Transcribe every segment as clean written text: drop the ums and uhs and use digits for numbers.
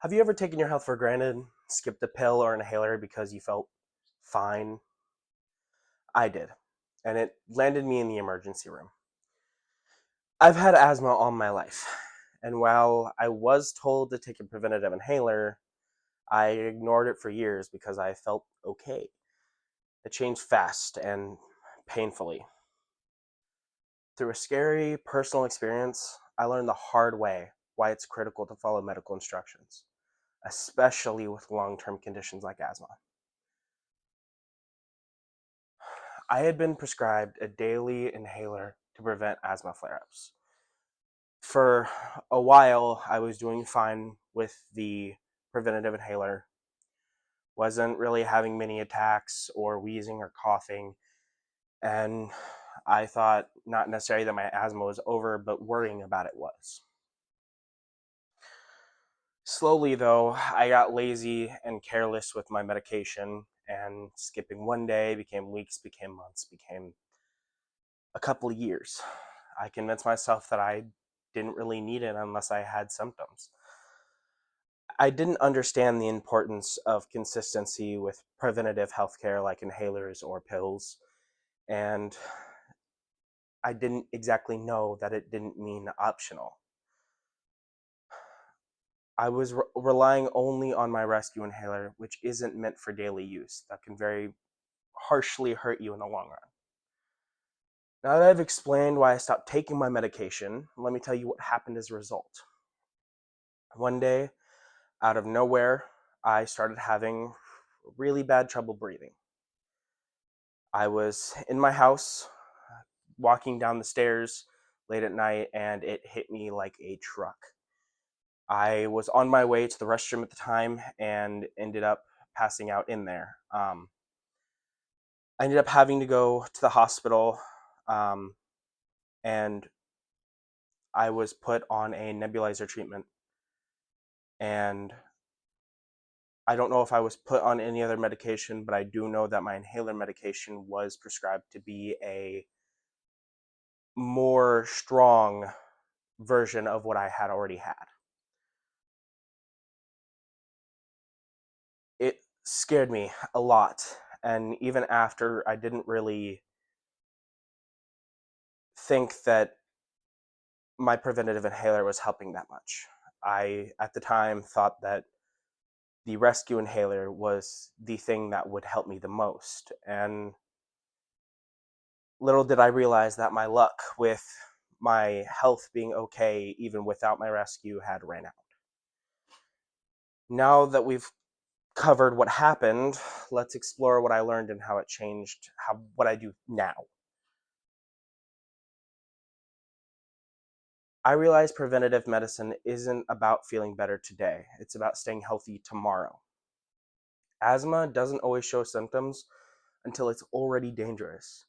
Have you ever taken your health for granted, skipped a pill or inhaler because you felt fine? I did, and it landed me in the emergency room. I've had asthma all my life, and while I was told to take a preventative inhaler, I ignored it for years because I felt okay. It changed fast and painfully. Through a scary personal experience, I learned the hard way why it's critical to follow medical instructions, especially with long term conditions like asthma. I had been prescribed a daily inhaler to prevent asthma flare ups. For a while, I was doing fine with the preventative inhaler, wasn't really having many attacks or wheezing or coughing, and I thought not necessarily that my asthma was over, but worrying about it was. Slowly, though, I got lazy and careless with my medication, and skipping one day became weeks, became months, became a couple of years. I convinced myself that I didn't really need it unless I had symptoms. I didn't understand the importance of consistency with preventative healthcare like inhalers or pills, and I didn't exactly know that it didn't mean optional. I was relying only on my rescue inhaler, which isn't meant for daily use. That can very harshly hurt you in the long run. Now that I've explained why I stopped taking my medication, let me tell you what happened as a result. One day, out of nowhere, I started having really bad trouble breathing. I was in my house, walking down the stairs late at night, and it hit me like a truck. I was on my way to the restroom at the time and ended up passing out in there. I ended up having to go to the hospital, um, and I was put on a nebulizer treatment. And I don't know if I was put on any other medication, but I do know that my inhaler medication was prescribed to be a more strong version of what I had already had. It scared me a lot. And even after, I didn't really think that my preventative inhaler was helping that much. I, at the time, thought that the rescue inhaler was the thing that would help me the most. And little did I realize that my luck with my health being okay, even without my rescue, had ran out. Now that we've covered what happened, let's explore what I learned and how it changed what I do now. I realize preventative medicine isn't about feeling better today. It's about staying healthy tomorrow. Asthma doesn't always show symptoms until it's already dangerous.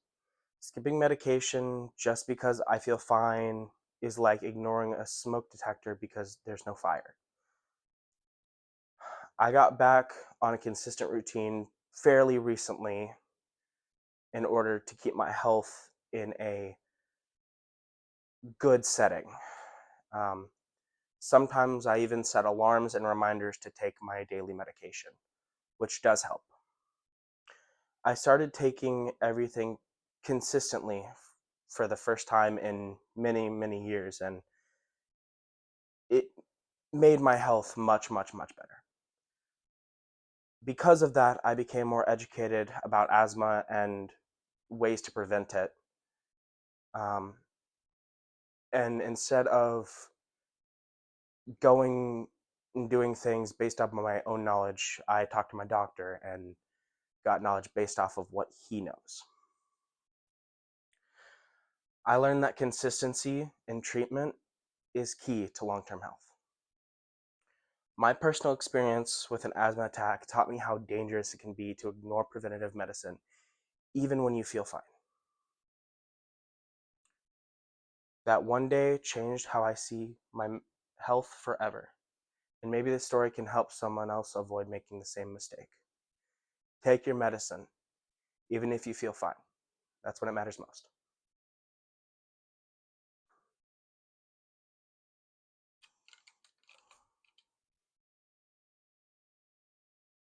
Skipping medication just because I feel fine is like ignoring a smoke detector because there's no fire. I got back on a consistent routine fairly recently in order to keep my health in a good setting. Um, Sometimes I even set alarms and reminders to take my daily medication, which does help. I started taking everything consistently for the first time in many, many years, and it made my health much, much, much better. Because of that, I became more educated about asthma and ways to prevent it. Um, and instead of going and doing things based off of my own knowledge, I talked to my doctor and got knowledge based off of what he knows. I learned that consistency in treatment is key to long term health. My personal experience with an asthma attack taught me how dangerous it can be to ignore preventative medicine, even when you feel fine. That one day changed how I see my health forever. And maybe this story can help someone else avoid making the same mistake. Take your medicine, even if you feel fine. That's when it matters most.